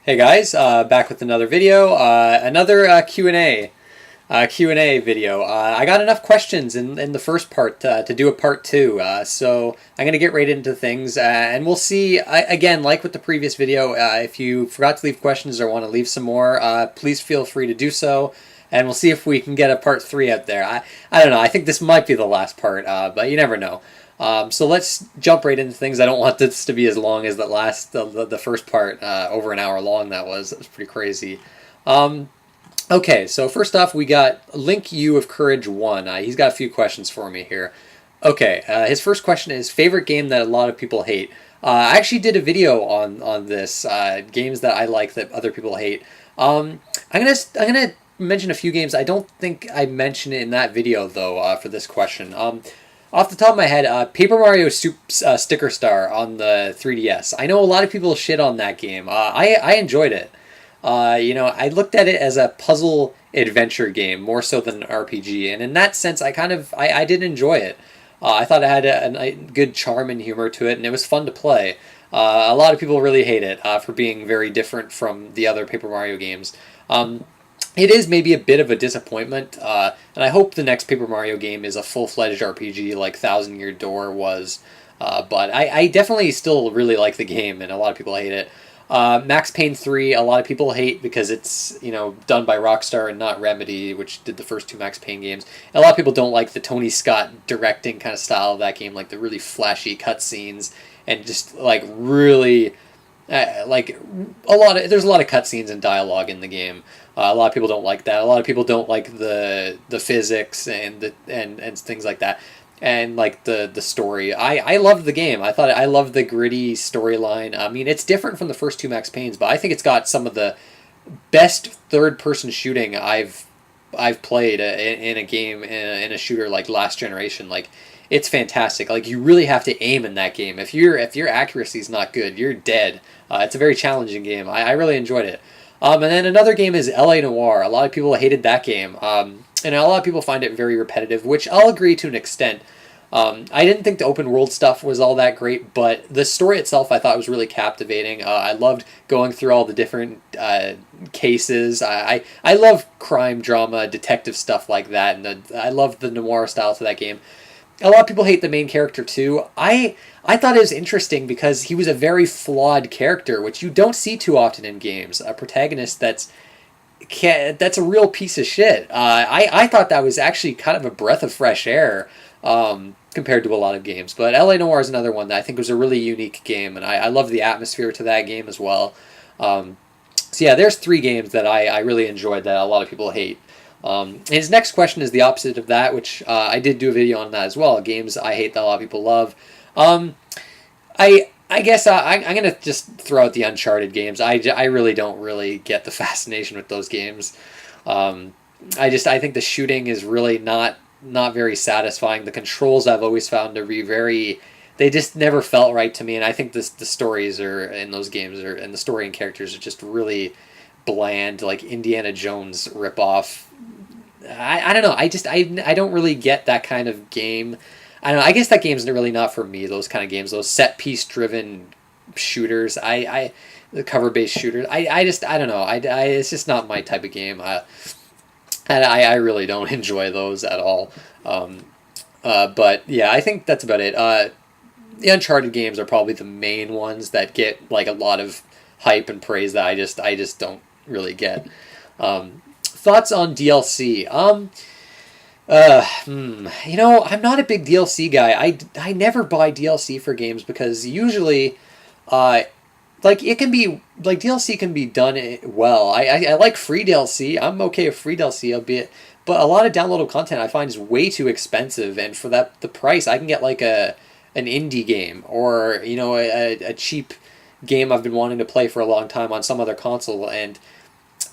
Hey guys, back with another video, another Q&A video. I got enough questions in the first part to do a part two, so I'm going to get right into things, and we'll see, again, like with the previous video, if you forgot to leave questions or want to leave some more, please feel free to do so, and we'll see if we can get a part three out there. I don't know, I think this might be the last part, but you never know. So let's jump right into things. I don't want this to be as long as the first part, over an hour long. That was pretty crazy. Okay, so first off, we got Link U of Courage 1. He's got a few questions for me here. Okay, his first question is, favorite game that a lot of people hate. I actually did a video on this, games that I like that other people hate. I'm gonna mention a few games. I don't think I mentioned it in that video, though, for this question. Off the top of my head, Paper Mario Sticker Star on the 3DS. I know a lot of people shit on that game. I enjoyed it. I looked at it as a puzzle adventure game more so than an RPG, and in that sense, I did enjoy it. I thought it had a good charm and humor to it, and it was fun to play. A lot of people really hate it for being very different from the other Paper Mario games. It is maybe a bit of a disappointment, and I hope the next Paper Mario game is a full-fledged RPG like Thousand Year Door was, but I definitely still really like the game, and a lot of people hate it. Max Payne 3, a lot of people hate because it's, done by Rockstar and not Remedy, which did the first two Max Payne games. And a lot of people don't like the Tony Scott directing kind of style of that game, like the really flashy cutscenes, and just, like, really... there's a lot of cutscenes and dialogue in the game. A lot of people don't like that. A lot of people don't like the physics and things like that, and like the story. I loved the game. I loved the gritty storyline. I mean, it's different from the first two Max Paynes, but I think it's got some of the best third person shooting I've played in a game, in a shooter like Last Generation. Like, it's fantastic. Like, you really have to aim in that game. If your accuracy is not good, you're dead. It's a very challenging game. I really enjoyed it. And then another game is L.A. Noire. A lot of people hated that game. And a lot of people find it very repetitive, which I'll agree to an extent. I didn't think the open world stuff was all that great, but the story itself I thought was really captivating. I loved going through all the different cases. I love crime, drama, detective stuff like that, and I love the noir style to that game. A lot of people hate the main character too. I thought it was interesting because he was a very flawed character, which you don't see too often in games. A protagonist that's a real piece of shit. I thought that was actually kind of a breath of fresh air compared to a lot of games. But L.A. Noire is another one that I think was a really unique game, and I love the atmosphere to that game as well. So yeah, there's three games that I really enjoyed that a lot of people hate. His next question is the opposite of that, which I did do a video on that as well. Games I hate that a lot of people love. I guess I'm going to just throw out the Uncharted games. I really don't really get the fascination with those games. I think the shooting is really not very satisfying. The controls I've always found to be they just never felt right to me, and I think the stories in those games and the story and characters are just really bland, like Indiana Jones ripoff. I don't know. I don't really get that kind of game. I don't know. I guess that game's really not for me. Those kind of games, those set piece driven shooters. The cover based shooters. I don't know. It's just not my type of game. I really don't enjoy those at all. But yeah, I think that's about it. The Uncharted games are probably the main ones that get like a lot of hype and praise that I just don't really get. Thoughts on DLC? I'm not a big DLC guy. I never buy DLC for games because usually, it can be, like, DLC can be done well. I like free DLC. I'm okay with free DLC, albeit, but a lot of downloadable content I find is way too expensive, and for the price, I can get like an indie game or, a cheap game I've been wanting to play for a long time on some other console, and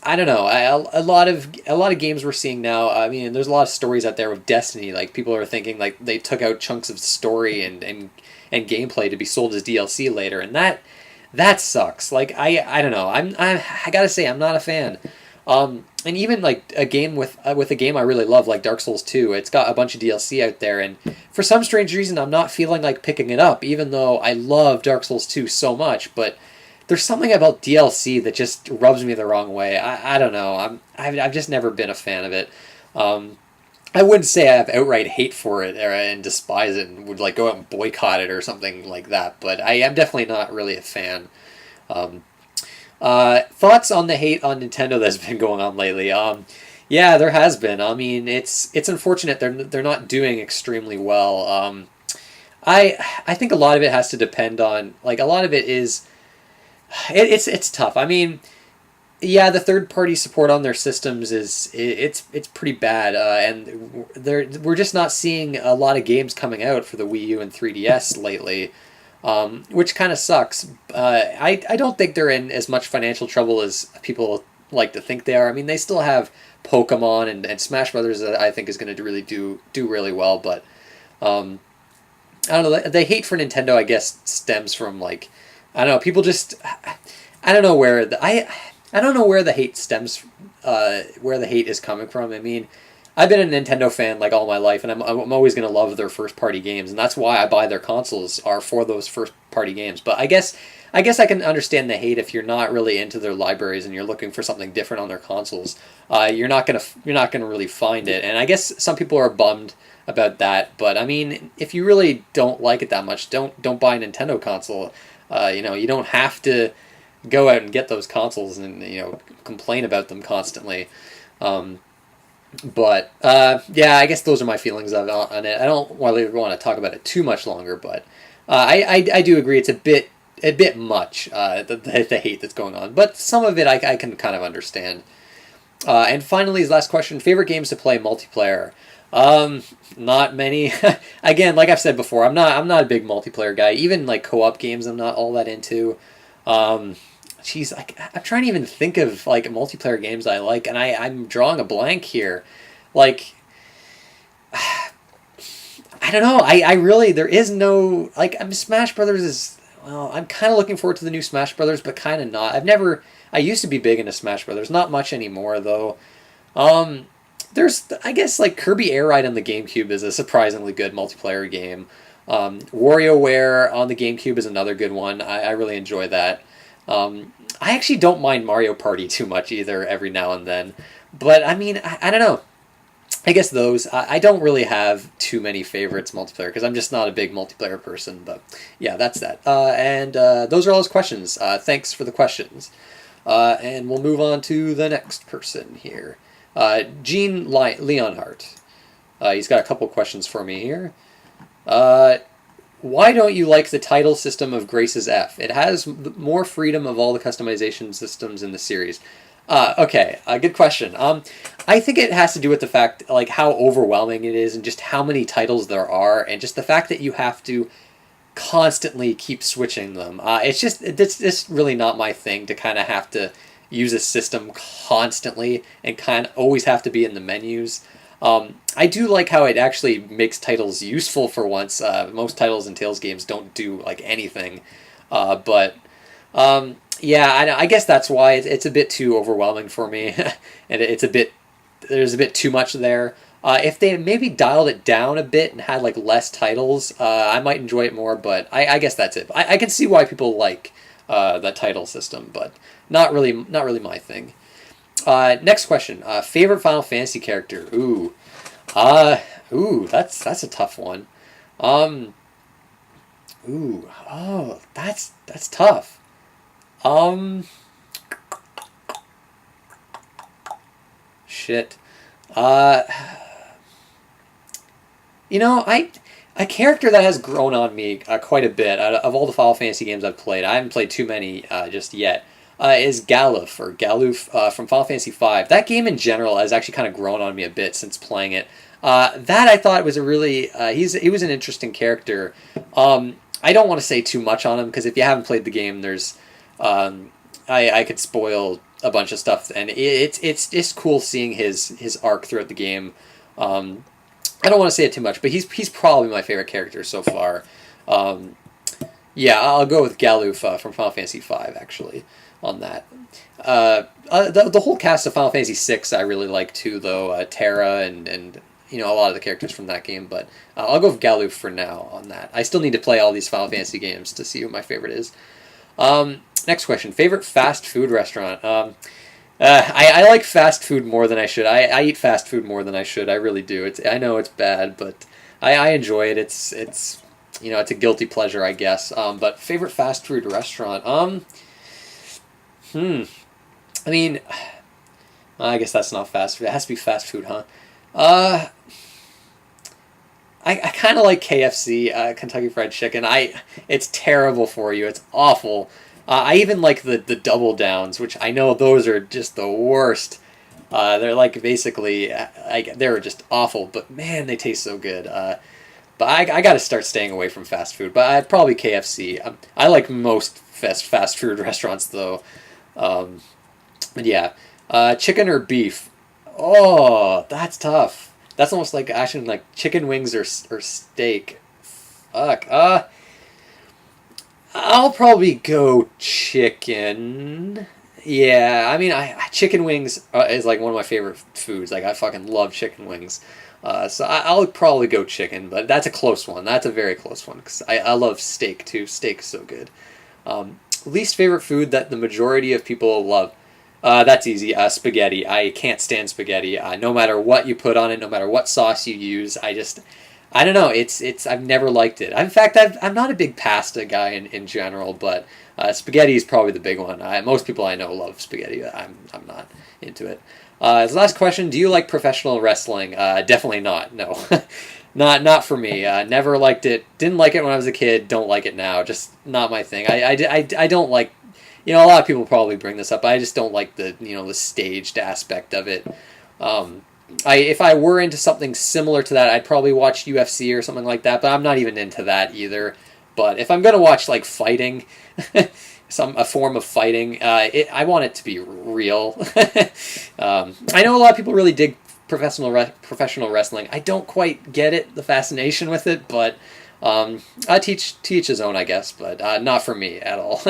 I don't know. A lot of games we're seeing now. I mean, there's a lot of stories out there with Destiny. Like, people are thinking like they took out chunks of story and gameplay to be sold as DLC later, and that sucks. Like, I don't know. I gotta say, I'm not a fan. And even like a game with a game I really love, like Dark Souls 2, it's got a bunch of DLC out there, and for some strange reason, I'm not feeling like picking it up, even though I love Dark Souls 2 so much. But there's something about DLC that just rubs me the wrong way. I don't know. I've just never been a fan of it. I wouldn't say I have outright hate for it and despise it and would like go out and boycott it or something like that. But I am definitely not really a fan. Um, Thoughts on the hate on Nintendo that's been going on lately? Yeah, there has been. I mean, it's unfortunate they're not doing extremely well. I think a lot of it has to depend on like a lot of it is it's tough. I mean, yeah, the third party support on their systems it's pretty bad, and we're just not seeing a lot of games coming out for the Wii U and 3DS lately, which kind of sucks. I don't think they're in as much financial trouble as people like to think they are. I mean, they still have Pokemon and Smash Brothers that I think is going to really do really well, but um, I don't know. The hate for Nintendo, I guess, stems from like I don't know. People just I don't know where I don't know where the hate stems, where the hate is coming from. I mean, I've been a Nintendo fan like all my life, and I'm always gonna love their first party games, and that's why I buy their consoles are for those first party games. But I guess I can understand the hate if you're not really into their libraries and you're looking for something different on their consoles. You're not gonna really find it, and I guess some people are bummed about that. But I mean, if you really don't like it that much, don't buy a Nintendo console. You don't have to go out and get those consoles and complain about them constantly. Yeah, I guess those are my feelings on it. I don't really want to talk about it too much longer, but I do agree it's a bit much the hate that's going on, but some of it I can kind of understand. And finally, his last question: favorite games to play multiplayer. Not many. Again, like I've said before, I'm not a big multiplayer guy. Even like co-op games, I'm not all that into. Geez, I'm trying to even think of like multiplayer games I like, and I'm drawing a blank here. Like, I don't know. I really there is no like. Smash Brothers is well. I'm kind of looking forward to the new Smash Brothers, but kind of not. I used to be big into Smash Brothers, not much anymore though. There's I guess like Kirby Air Ride on the GameCube is a surprisingly good multiplayer game. WarioWare on the GameCube is another good one. I really enjoy that. I actually don't mind Mario Party too much either every now and then. But I mean, I don't know. I guess those. I don't really have too many favorites multiplayer because I'm just not a big multiplayer person. But yeah, that's that. Those are all his questions. Thanks for the questions. And we'll move on to the next person here. Gene Leonhardt. He's got a couple questions for me here. Why don't you like the title system of Grace's F? It has more freedom of all the customization systems in the series. Okay, good question. I think it has to do with the fact, like, how overwhelming it is and just how many titles there are and just the fact that you have to constantly keep switching them. It's really not my thing to kind of have to use a system constantly and kind of always have to be in the menus. I do like how it actually makes titles useful for once. Most titles in Tales games don't do like anything, yeah, I guess that's why it's a bit too overwhelming for me, and there's a bit too much there. If they maybe dialed it down a bit and had like less titles, I might enjoy it more. But I guess that's it. I can see why people like the title system, but not really my thing. Next question. Favorite Final Fantasy character? That's a tough one. That's tough. Shit. A character that has grown on me quite a bit out of all the Final Fantasy games I've played. I haven't played too many just yet. Is Galuf from Final Fantasy V. That game in general has actually kind of grown on me a bit since playing it. That I thought was a really he was an interesting character. I don't want to say too much on him because if you haven't played the game, there's I could spoil a bunch of stuff, and it's cool seeing his arc throughout the game. I don't want to say it too much, but he's probably my favorite character so far. Yeah, I'll go with Galuf from Final Fantasy V actually on that. The whole cast of Final Fantasy VI I really like too, though. Terra and a lot of the characters from that game, but I'll go with Galuf for now on that. I still need to play all these Final Fantasy games to see who my favorite is. Next question. Favorite fast food restaurant? I like fast food more than I should. I eat fast food more than I should. I really do. I know it's bad, but I enjoy it. It's it's a guilty pleasure, I guess. But favorite fast food restaurant? I mean, I guess that's not fast food. It has to be fast food, huh? Uh, I kind of like KFC, Kentucky Fried Chicken. It's terrible for you. It's awful. I even like the double downs, which I know those are just the worst. They're like basically, they're just awful, but man, they taste so good. But I got to start staying away from fast food. But I'd probably KFC. I like most fast food restaurants though. But yeah, chicken or beef? Oh, that's tough. That's almost like actually like chicken wings or steak. Fuck. I'll probably go chicken. Yeah, I mean, chicken wings is like one of my favorite foods. Like I fucking love chicken wings. So I'll probably go chicken, but that's a close one. That's a very close one because I love steak too. Steak's so good. Least favorite food that the majority of people love. That's easy. Spaghetti. I can't stand spaghetti. No matter what you put on it, no matter what sauce you use, I don't know. I've never liked it. In fact, I'm not a big pasta guy in general, but spaghetti is probably the big one. Most people I know love spaghetti. I'm not into it. As last question, do you like professional wrestling? Definitely not. No, not for me. Never liked it. Didn't like it when I was a kid. Don't like it now. Just not my thing. I don't like. A lot of people probably bring this up. I just don't like the staged aspect of it. If I were into something similar to that, I'd probably watch UFC or something like that. But I'm not even into that either. But if I'm gonna watch like fighting, a form of fighting, I want it to be real. I know a lot of people really dig professional wrestling. I don't quite get it, the fascination with it, but I teach his own, I guess. But not for me at all.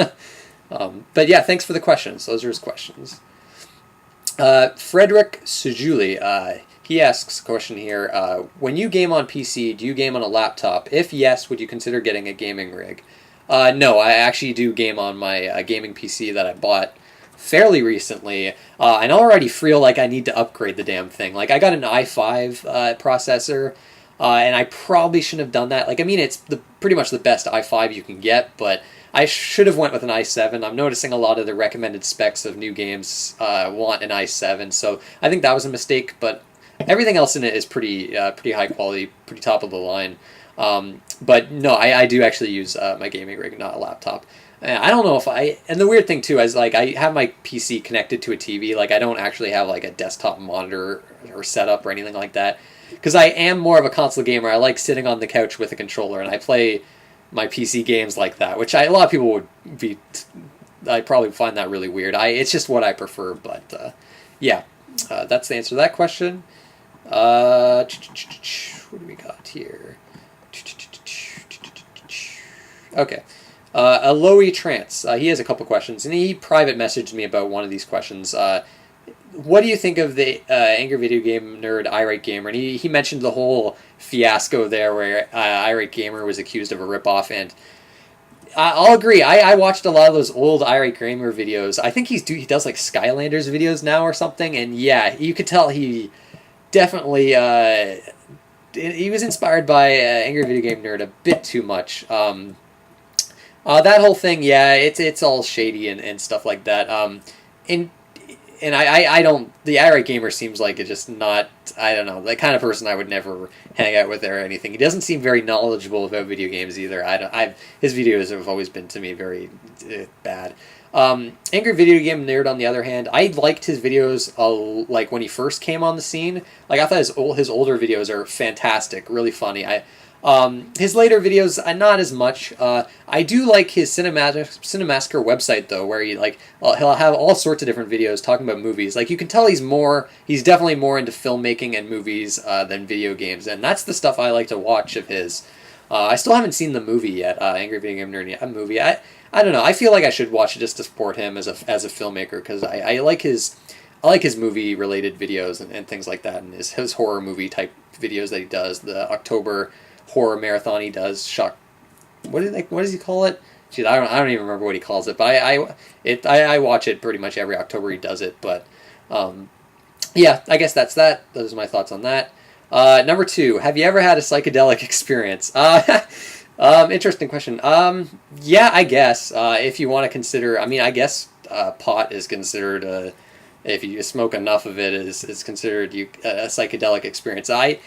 But yeah, thanks for the questions. Those are his questions. Frederick Sujuli, he asks a question here. When you game on PC, do you game on a laptop? If yes, would you consider getting a gaming rig? No, I actually do game on my gaming PC that I bought fairly recently. And I already feel like I need to upgrade the damn thing. Like, I got an i5 processor, and I probably shouldn't have done that. Like, I mean, it's pretty much the best i5 you can get, but I should have went with an i7. I'm noticing a lot of the recommended specs of new games want an i7, so I think that was a mistake, but everything else in it is pretty high quality, pretty top of the line. But no, I do actually use my gaming rig, not a laptop. I don't know if and the weird thing too is like I have my PC connected to a TV, like I don't actually have like a desktop monitor or setup or anything like that, because I am more of a console gamer. I like sitting on the couch with a controller, and I play my PC games like that, which a lot of people would be. I probably find that really weird. It's just what I prefer, but yeah, that's the answer to that question. What do we got here? Okay. Aloe Trance. He has a couple questions, and he private messaged me about one of these questions. What do you think of the Angry Video Game Nerd Irate Gamer? And he mentioned the whole fiasco there where Irate Gamer was accused of a ripoff, and I'll agree. I watched a lot of those old Irate Gamer videos. I think he does like Skylanders videos now or something, and yeah, you could tell he definitely he was inspired by Angry Video Game Nerd a bit too much. That whole thing, yeah, it's all shady and stuff like that. And I don't. The irate gamer seems like it's just not. I don't know, the kind of person I would never hang out with or anything. He doesn't seem very knowledgeable about video games either. His videos have always been to me very bad. Angry Video Game Nerd, on the other hand, I liked his videos like when he first came on the scene. Like I thought his older videos are fantastic, really funny. His later videos, not as much. I do like his Cinemassacre website though, where he'll have all sorts of different videos talking about movies. Like you can tell he's definitely more into filmmaking and movies than video games, and that's the stuff I like to watch of his. I still haven't seen the movie yet, Angry Video Game Nerd movie. I don't know. I feel like I should watch it just to support him as a filmmaker, because I like his movie related videos and things like that, and his horror movie type videos that he does. The October horror marathon he does. What does he call it? geez, I don't even remember what he calls it, but I watch it pretty much every October he does it. But yeah, I guess that's that. Those are my thoughts on that. Number 2, have you ever had a psychedelic experience? Interesting question. Yeah, I guess if you want to consider, I mean, I guess pot is considered if you smoke enough of it is considered a psychedelic experience. I'm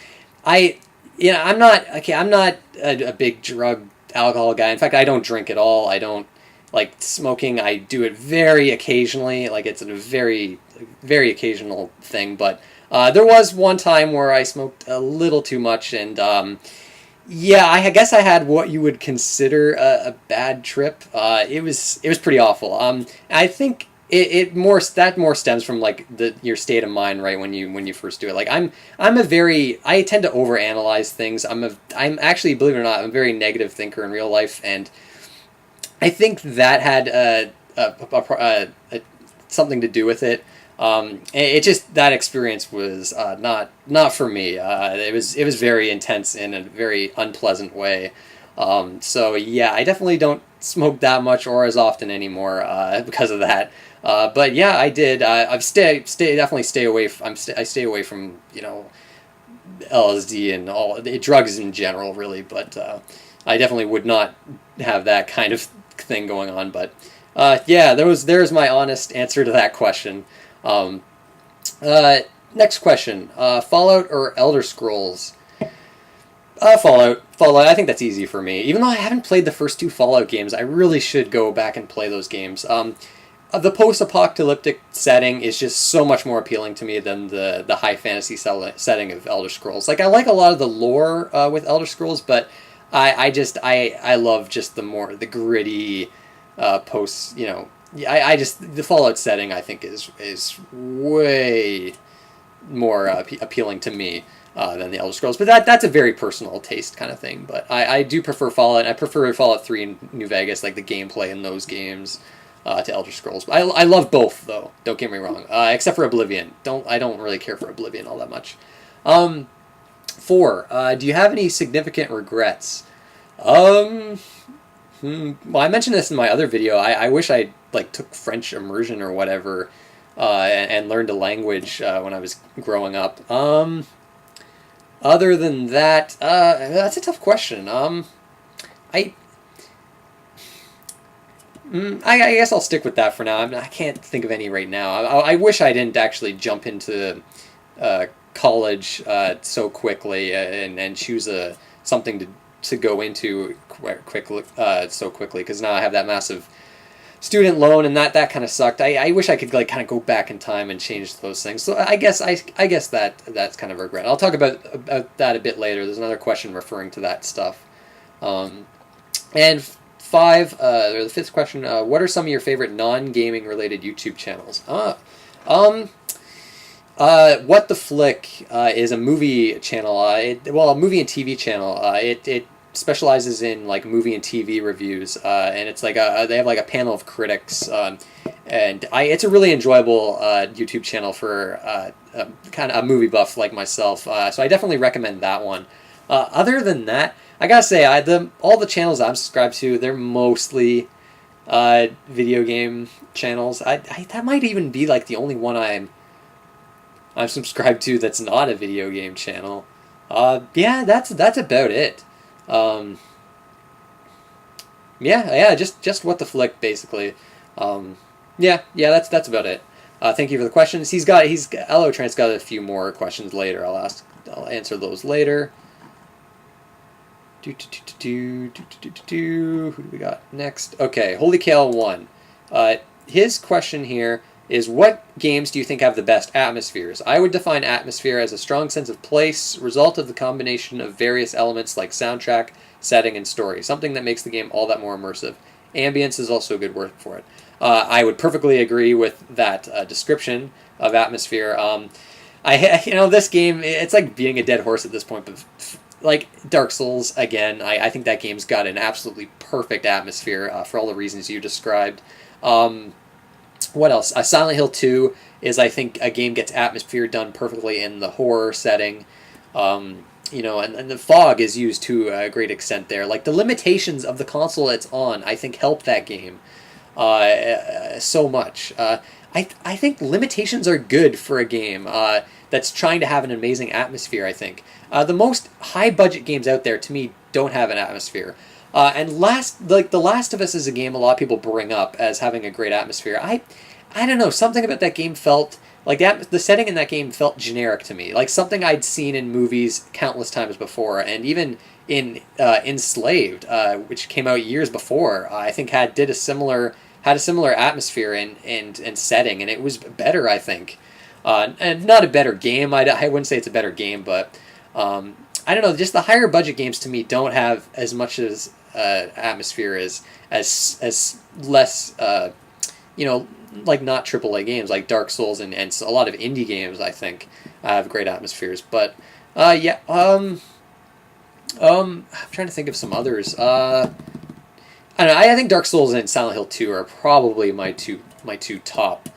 not a big drug alcohol guy. In fact, I don't drink at all. I don't like smoking. I do it very occasionally. Like it's a very, very occasional thing. But there was one time where I smoked a little too much, and yeah, I guess I had what you would consider a bad trip. It was pretty awful. I think it more stems from like your state of mind, right, when you first do it. Like I tend to overanalyze things. I'm actually, believe it or not, I'm a very negative thinker in real life, and I think that had something to do with it. It just, that experience was not for me. It was very intense in a very unpleasant way. So yeah, I definitely don't smoke that much or as often anymore because of that. But yeah, I did. I've definitely stay away. I stay away from LSD and all drugs in general, really. But I definitely would not have that kind of thing going on. But yeah, there's my honest answer to that question. Next question: Fallout or Elder Scrolls? Fallout. I think that's easy for me. Even though I haven't played the first 2 Fallout games, I really should go back and play those games. The post-apocalyptic setting is just so much more appealing to me than the high fantasy setting of Elder Scrolls. Like, I like a lot of the lore with Elder Scrolls, but I love just the gritty post. The Fallout setting I think is way more appealing to me than the Elder Scrolls. But that's a very personal taste kind of thing. But I do prefer Fallout. I prefer Fallout 3 in New Vegas, like the gameplay in those games, to Elder Scrolls. But I love both, though. Don't get me wrong. Except for Oblivion. I don't really care for Oblivion all that much. 4. Do you have any significant regrets? Well, I mentioned this in my other video. I wish I took French immersion or whatever, and learned a language when I was growing up. Other than that, that's a tough question. I guess I'll stick with that for now. I can't think of any right now. I wish I didn't actually jump into college so quickly and choose something to go into so quickly, because now I have that massive student loan, and that kind of sucked. I wish I could kind of go back in time and change those things. So I guess that's kind of a regret. I'll talk about that a bit later. There's another question referring to that stuff. And 5, or the 5th question, what are some of your favorite non-gaming related YouTube channels? What the Flick is a movie channel. A movie and TV channel. It specializes in movie and TV reviews, and it's they have a panel of critics, and it's a really enjoyable YouTube channel for kind of a movie buff like myself. So I definitely recommend that one. Other than that, I gotta say, all the channels I'm subscribed to, they're mostly video game channels. That might even be the only one I'm subscribed to that's not a video game channel. Yeah, that's about it. Just what the Flick, basically. Yeah, that's about it. Thank you for the questions. Elotrant's got a few more questions later. I'll answer those later. Who do we got next? Okay, Holy Kale 1. His question here is, what games do you think have the best atmospheres? I would define atmosphere as a strong sense of place, result of the combination of various elements like soundtrack, setting, and story. Something that makes the game all that more immersive. Ambience is also a good word for it. I would perfectly agree with that description of atmosphere. This game, it's like beating a dead horse at this point, but Dark Souls, again, I think that game's got an absolutely perfect atmosphere for all the reasons you described. What else? Silent Hill 2 is, I think, a game gets atmosphere done perfectly in the horror setting. and the fog is used to a great extent there. Like the limitations of the console it's on, I think help that game so much. I think limitations are good for a game that's trying to have an amazing atmosphere. I think the most high budget games out there to me don't have an atmosphere. And The Last of Us is a game a lot of people bring up as having a great atmosphere. I don't know, something about that game felt like the setting in that game felt generic to me, like something I'd seen in movies countless times before, and even in Enslaved, which came out years before, I think had a similar atmosphere and setting, and it was better, I think. And not a better game. I wouldn't say it's a better game, but I don't know. Just the higher budget games to me don't have as much as atmosphere as less like not AAA games like Dark Souls and a lot of indie games. I think have great atmospheres, but yeah. I'm trying to think of some others. I don't know. I think Dark Souls and Silent Hill 2 are probably my two top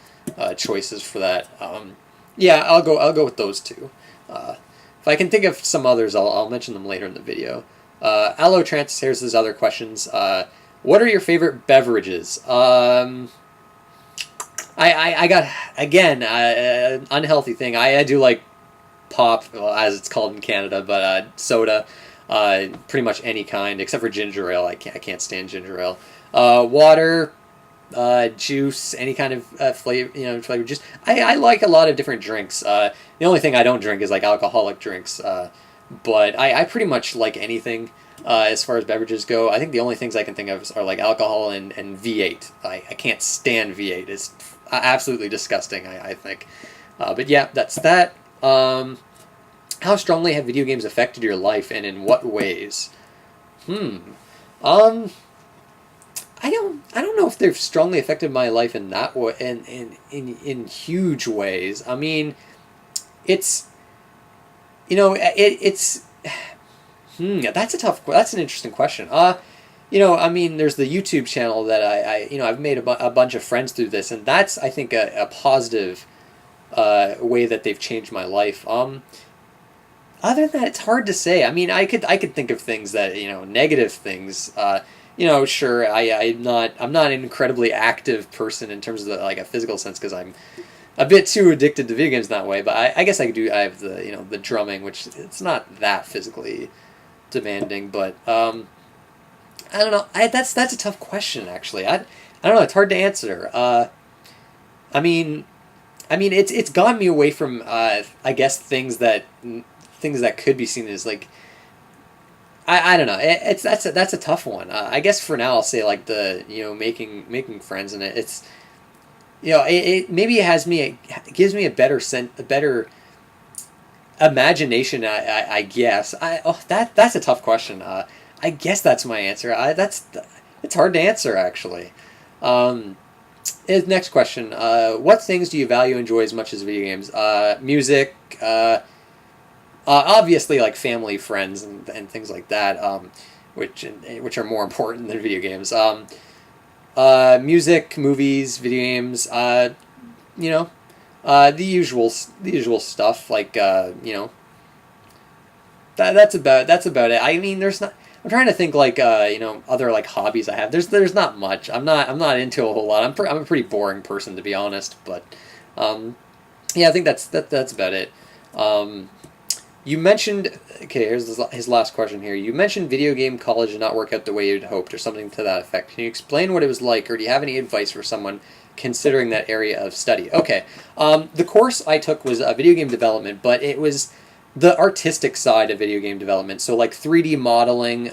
choices for that. Yeah, I'll go with those two. If I can think of some others, I'll mention them later in the video. Allotrance, here's his other questions. What are your favorite beverages? I got, again, an unhealthy thing. I do like pop, well, as it's called in Canada, but soda, pretty much any kind, except for ginger ale. I can't stand ginger ale. Water, juice, any kind of flavor, flavor juice. I like a lot of different drinks. The only thing I don't drink is like alcoholic drinks, but I pretty much like anything as far as beverages go. I think the only things I can think of are like alcohol and V8. I can't stand V8. It's absolutely disgusting, I think. But yeah, that's that. How strongly have video games affected your life, and in what ways? I don't know if they've strongly affected my life in that way, in huge ways. I mean, it's that's an interesting question. I mean, there's the YouTube channel that I've made a bunch of friends through this, and that's, I think, a positive way that they've changed my life. Other than that, it's hard to say. I mean, I could think of things that, negative things. Sure, I'm not an incredibly active person in terms of like a physical sense, because I'm a bit too addicted to video games that way. But I guess I have the the drumming, which it's not that physically demanding. But I don't know. That's a tough question, actually. I don't know. It's hard to answer. I mean, it's gotten me away from I guess things that could be seen as like, I don't know. That's a tough one. I guess for now I'll say like the making friends, and it's it maybe it gives me a better imagination. I guess that's a tough question. I guess that's my answer. It's hard to answer, actually. Next question. What things do you value and enjoy as much as video games? Music. Obviously, like family, friends, and things like that, which are more important than video games. Music, movies, video games. The usual stuff. Like that's about it. I mean, there's not. I'm trying to think like other like hobbies I have. There's not much. I'm not into a whole lot. I'm a pretty boring person, to be honest. But yeah, I think that's about it. You mentioned, okay, here's his last question here. You mentioned video game college did not work out the way you'd hoped, or something to that effect. Can you explain what it was like, or do you have any advice for someone considering that area of study? Okay, the course I took was video game development, but it was the artistic side of video game development. So like 3D modeling,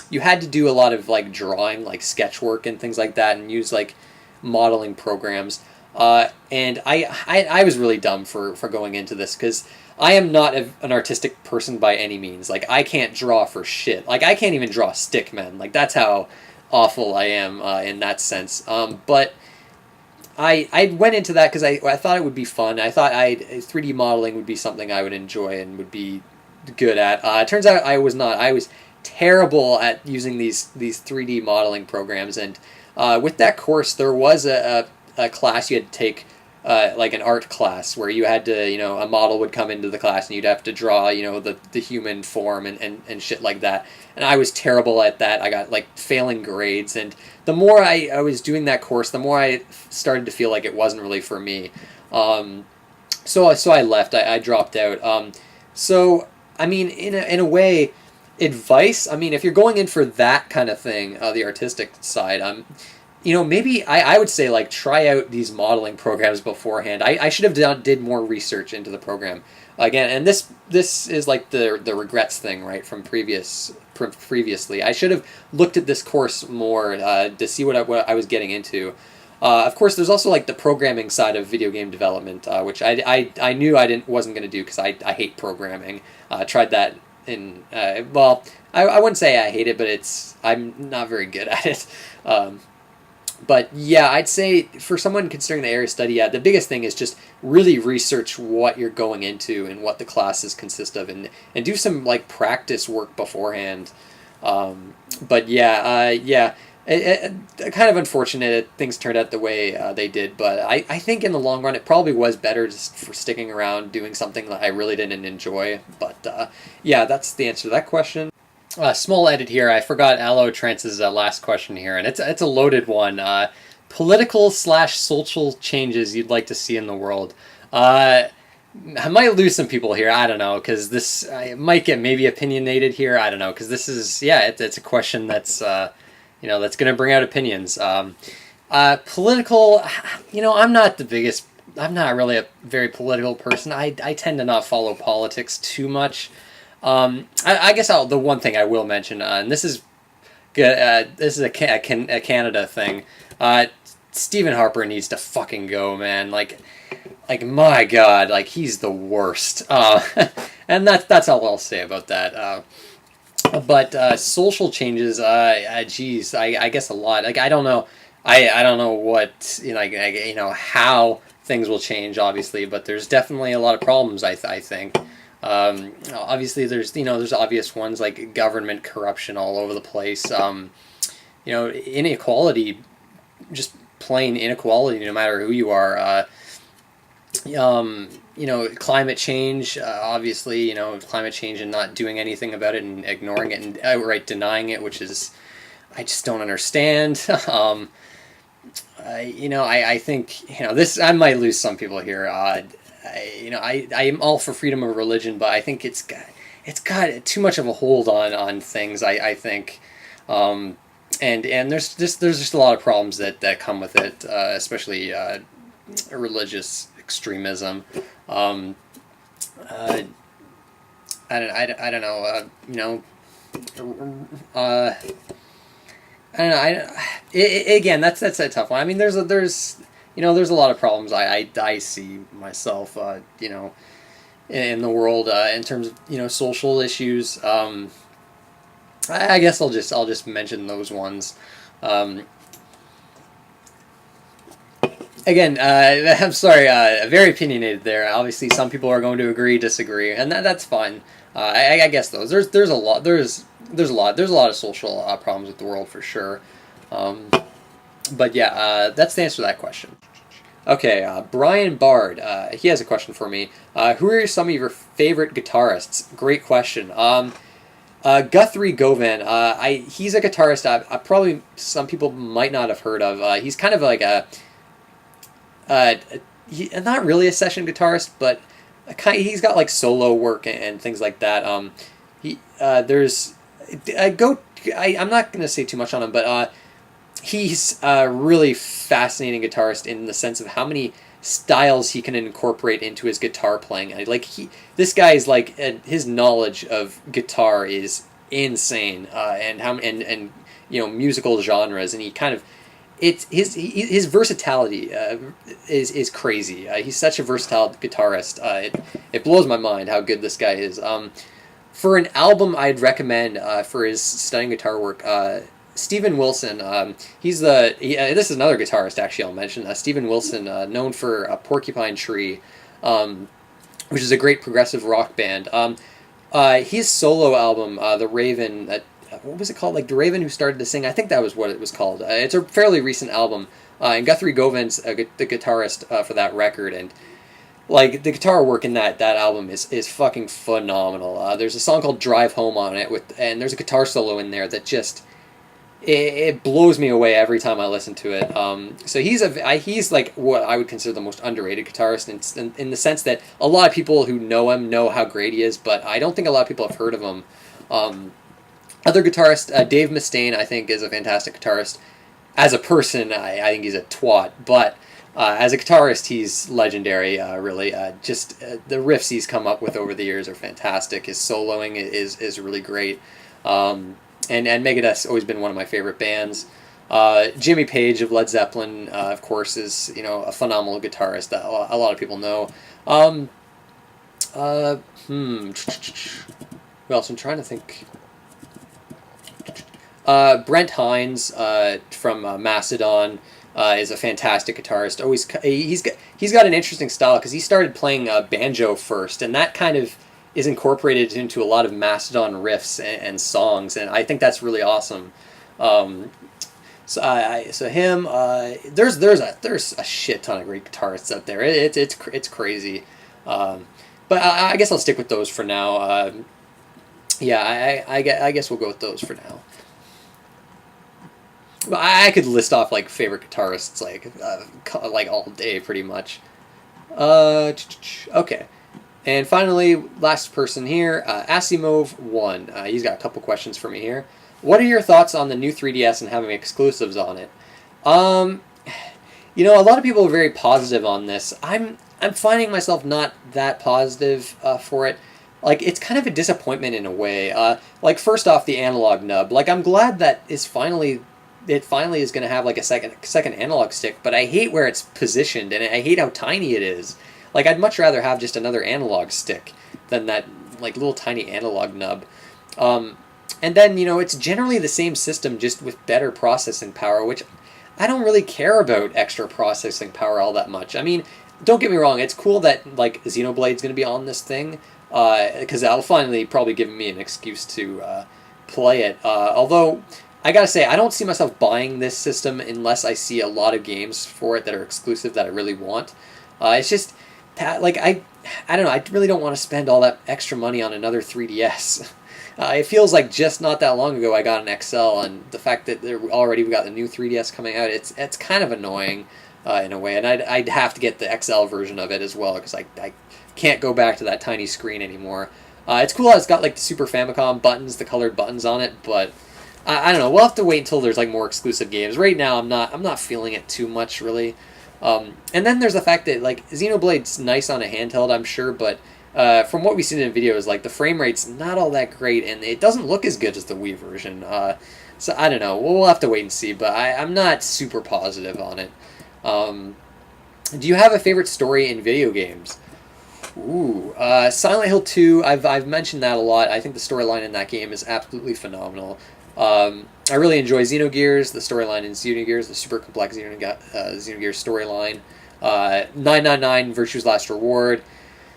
you had to do a lot of like drawing, like sketch work and things like that, and use like modeling programs. And I was really dumb for going into this, because I am not an artistic person by any means. Like, I can't draw for shit. Like, I can't even draw stickmen. Like, that's how awful I am in that sense. But I went into that because I thought it would be fun. I thought 3D modeling would be something I would enjoy and would be good at. It turns out I was not. I was terrible at using these 3D modeling programs. And with that course, there was a class you had to take like an art class where you had to, a model would come into the class and you'd have to draw, the human form and shit like that. And I was terrible at that. I got like failing grades. And the more I was doing that course, the more I started to feel like it wasn't really for me. So I left. I dropped out. So I mean, in a way, advice. I mean, if you're going in for that kind of thing, the artistic side, maybe I would say like try out these modeling programs beforehand. I should have did more research into the program again, and this is like the regrets thing, right, from previously. I should have looked at this course more to see what I was getting into. Of course, there's also like the programming side of video game development, which I knew wasn't going to do because I hate programming. Tried that in well, I wouldn't say I hate it, but I'm not very good at it. But yeah, I'd say for someone considering the area of study, the biggest thing is just really research what you're going into and what the classes consist of, and do some like practice work beforehand. But yeah, kind of unfortunate that things turned out the way they did, but I think in the long run it probably was better just for sticking around doing something that I really didn't enjoy. But yeah, that's the answer to that question. Small edit here. I forgot Allotrance's last question here, and it's a loaded one. Political/social changes you'd like to see in the world. I might lose some people here. I don't know, because this I might get maybe opinionated here. I don't know, because this is it's a question that's that's going to bring out opinions. Political. I'm not the biggest. I'm not really a very political person. I tend to not follow politics too much. I guess the one thing I will mention, and this is good. This is a Canada thing. Stephen Harper needs to fucking go, man. Like my God, like he's the worst. And that's all I'll say about that. But social changes, geez, I guess a lot. Like I don't know, I don't know what how things will change, obviously, but there's definitely a lot of problems. I think. Obviously, there's obvious ones like government corruption all over the place. Inequality, just plain inequality, no matter who you are. Climate change, obviously, climate change and not doing anything about it and ignoring it and outright denying it, which is, I just don't understand. I think, this, I might lose some people here. I am all for freedom of religion, but I think it's got too much of a hold on things. I think, and there's just a lot of problems that come with it, especially religious extremism. I don't know. I don't know. Again, that's a tough one. I mean, there's a lot of problems I see myself, in the world, in terms of, social issues. I guess I'll just mention those ones. Again, I'm sorry, very opinionated there. Obviously, some people are going to agree, disagree, and that's fine. I guess there's a lot of social problems with the world for sure. But yeah, that's the answer to that question. Okay, Brian Bard, he has a question for me. Who are some of your favorite guitarists? Great question. Guthrie Govan, he's a guitarist I probably some people might not have heard of. He's kind of like not really a session guitarist, but he's got like solo work and things like that. I'm not going to say too much on him, but he's a really fascinating guitarist in the sense of how many styles he can incorporate into his guitar playing. This guy is like, his knowledge of guitar is insane, and musical genres, and he kind of, his versatility is crazy. He's such a versatile guitarist. It blows my mind how good this guy is. For an album, I'd recommend for his stunning guitar work, Steven Wilson. This is another guitarist actually I'll mention. Steven Wilson, known for Porcupine Tree, which is a great progressive rock band. His solo album, The Raven, that what was it called? Like The Raven Who Started to Sing. I think that was what it was called. It's a fairly recent album, and Guthrie Govan's the guitarist for that record, and like the guitar work in that album is fucking phenomenal. There's a song called Drive Home on it and there's a guitar solo in there that just it blows me away every time I listen to it. So he's like what I would consider the most underrated guitarist in the sense that a lot of people who know him know how great he is, but I don't think a lot of people have heard of him. Other guitarist, Dave Mustaine, I think is a fantastic guitarist. As a person, I think he's a twat, but as a guitarist, he's legendary, really. The riffs he's come up with over the years are fantastic. His soloing is really great. And Megadeth's always been one of my favorite bands. Jimmy Page of Led Zeppelin, of course, is a phenomenal guitarist that a lot of people know. Who else? I'm trying to think. Brent Hines from Mastodon is a fantastic guitarist. He's got an interesting style because he started playing banjo first, and that kind of is incorporated into a lot of Mastodon riffs and songs, and I think that's really awesome. So him. There's a shit ton of great guitarists out there. It's crazy. But I guess I'll stick with those for now. I guess we'll go with those for now. I could list off like favorite guitarists like all day pretty much. Okay, and finally, last person here, Asimov1. He's got a couple questions for me here. What are your thoughts on the new 3DS and having exclusives on it? A lot of people are very positive on this. I'm finding myself not that positive for it. Like, it's kind of a disappointment in a way. First off, the analog nub. Like, I'm glad that it finally is going to have like a second analog stick, but I hate where it's positioned, and I hate how tiny it is. Like, I'd much rather have just another analog stick than that like little tiny analog nub. And then, it's generally the same system, just with better processing power, which I don't really care about extra processing power all that much. I mean, don't get me wrong, it's cool that like Xenoblade's going to be on this thing, because that'll finally probably give me an excuse to play it. Although I gotta say, I don't see myself buying this system unless I see a lot of games for it that are exclusive that I really want. It's just, like, I don't know, I really don't want to spend all that extra money on another 3DS. It feels like just not that long ago I got an XL, and the fact that we've got the new 3DS coming out, it's kind of annoying in a way, and I'd have to get the XL version of it as well, because I can't go back to that tiny screen anymore. It's cool how it's got like the Super Famicom buttons, the colored buttons on it, but I don't know. We'll have to wait until there's like more exclusive games. Right now, I'm not feeling it too much really. And then there's the fact that like Xenoblade's nice on a handheld, I'm sure, but from what we've seen in videos, like the frame rate's not all that great, and it doesn't look as good as the Wii version. So I don't know. We'll have to wait and see, but I'm not super positive on it. Do you have a favorite story in video games? Ooh, Silent Hill 2. I've mentioned that a lot. I think the storyline in that game is absolutely phenomenal. I really enjoy Xenogears, the storyline in Xenogears, the super complex Xenogears storyline. 999, Virtue's Last Reward,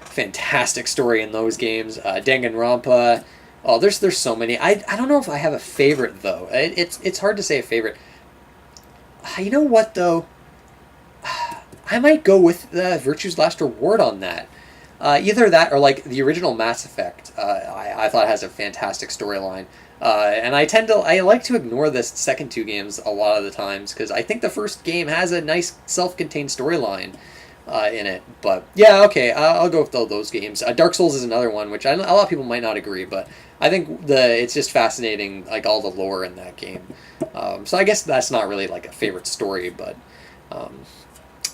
fantastic story in those games. Danganronpa. Oh, there's so many. I don't know if I have a favorite though. It's hard to say a favorite. You know what though? I might go with Virtue's Last Reward on that. Either that or like the original Mass Effect. I thought has a fantastic storyline. And I like to ignore the second two games a lot of the times, because I think the first game has a nice self-contained storyline in it. But yeah, okay, I'll go with those games. Dark Souls is another one, which a lot of people might not agree, but I think it's just fascinating, like all the lore in that game. So I guess that's not really like a favorite story, but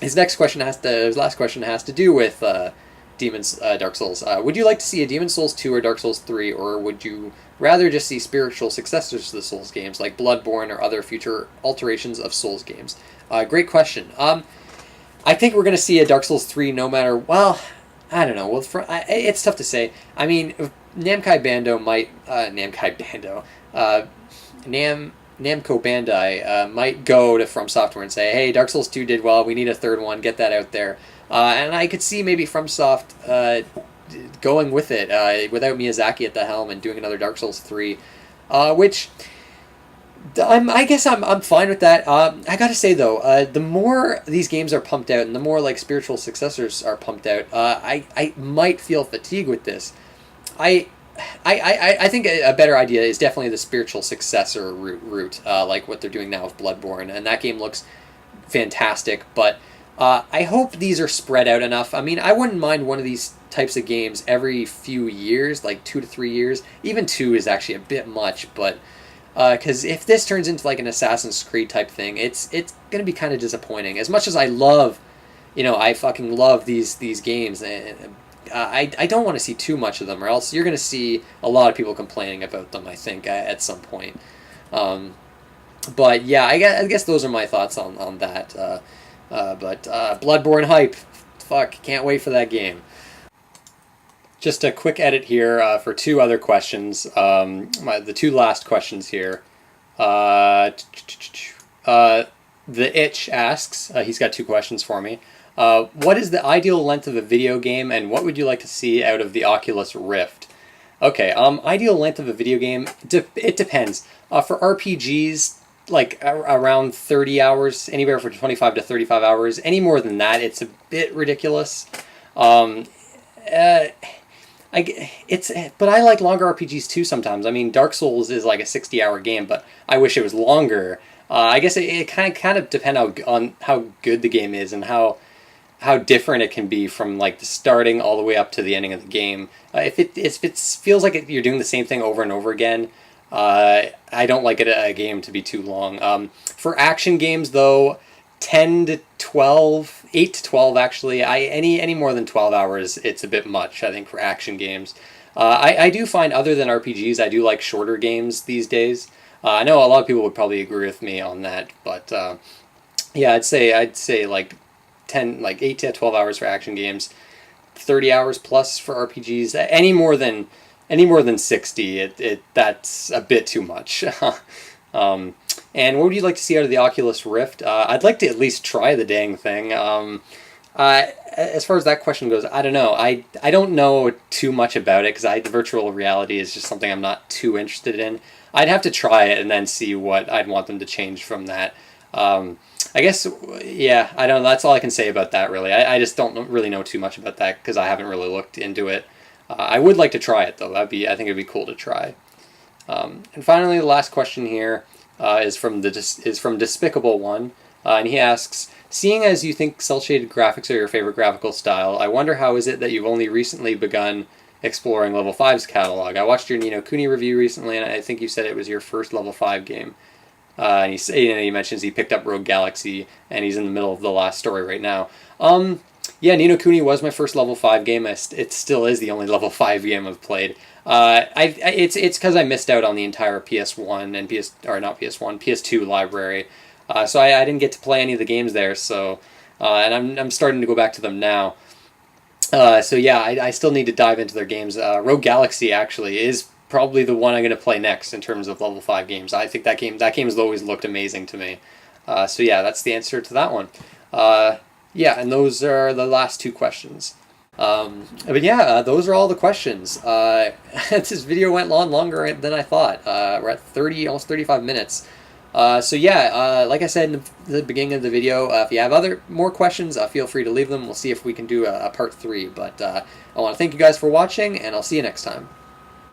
his last question has to do with Dark Souls. Would you like to see a Demon's Souls 2 or Dark Souls 3, or would you rather just see spiritual successors to the Souls games, like Bloodborne or other future alterations of Souls games? Great question. I think we're going to see a Dark Souls 3 no matter... Well, I don't know. Well, it's tough to say. I mean, Namco Bandai might go to From Software and say, hey, Dark Souls 2 did well, we need a third one, get that out there. And I could see maybe FromSoft going with it without Miyazaki at the helm and doing another Dark Souls 3. which I guess I'm fine with that. I gotta say though, the more these games are pumped out, and the more like spiritual successors are pumped out, I might feel fatigue with this. I I think a better idea is definitely the spiritual successor route, like what they're doing now with Bloodborne, and that game looks fantastic. But I hope these are spread out enough. I mean, I wouldn't mind one of these types of games every few years, like 2 to 3 years. Even two is actually a bit much, but because if this turns into like an Assassin's Creed type thing, it's going to be kind of disappointing. As much as I love, I fucking love these games. I don't want to see too much of them, or else you're going to see a lot of people complaining about them, I think, at some point. But yeah, I guess those are my thoughts on that. But Bloodborne hype. Fuck, can't wait for that game. Just a quick edit here for two other questions. The two last questions here. The Itch asks, he's got two questions for me. What is the ideal length of a video game, and what would you like to see out of the Oculus Rift? Okay, ideal length of a video game, it depends. For RPGs, like around 30 hours, anywhere from 25 to 35 hours. Any more than that, it's a bit ridiculous. But I like longer RPGs too sometimes. I mean, Dark Souls is like a 60-hour game, but I wish it was longer. I guess it kind of depends on how good the game is and how different it can be from like the starting all the way up to the ending of the game. If it feels like you're doing the same thing over and over again, I don't like a game to be too long. For action games though, 10 to 12, 8 to 12 actually. Any more than 12 hours, it's a bit much, I think, for action games. I do find, other than RPGs, I do like shorter games these days. I know a lot of people would probably agree with me on that, but yeah, I'd say like 8 to 12 hours for action games, 30 hours plus for RPGs. Any more than 60, that's a bit too much. And what would you like to see out of the Oculus Rift? I'd like to at least try the dang thing. As far as that question goes, I don't know. I don't know too much about it because virtual reality is just something I'm not too interested in. I'd have to try it and then see what I'd want them to change from that. I guess, yeah, I don't know. That's all I can say about that, really. I just don't really know too much about that because I haven't really looked into it. I would like to try it, though. I think it'd be cool to try. And finally, the last question here is from Despicable One, and he asks, seeing as you think cel-shaded graphics are your favorite graphical style, I wonder how is it that you've only recently begun exploring Level 5's catalog. I watched your Ni no Kuni review recently, and I think you said it was your first Level 5 game. And he mentions he picked up Rogue Galaxy, and he's in the middle of the last story right now. Yeah, Ni no Kuni was my first Level 5 game. It still is the only Level 5 game I've played. It's because I missed out on the entire PS1 and PS2 library. So I didn't get to play any of the games there. So, and I'm starting to go back to them now. So yeah, I still need to dive into their games. Rogue Galaxy actually is probably the one I'm going to play next in terms of Level 5 games. I think that game has always looked amazing to me. So yeah, that's the answer to that one. Yeah, and those are the last two questions. But yeah, those are all the questions. This video went longer than I thought. We're at almost 35 minutes. So yeah, like I said in the beginning of the video, if you have more questions, feel free to leave them. We'll see if we can do a part 3. But I want to thank you guys for watching, and I'll see you next time.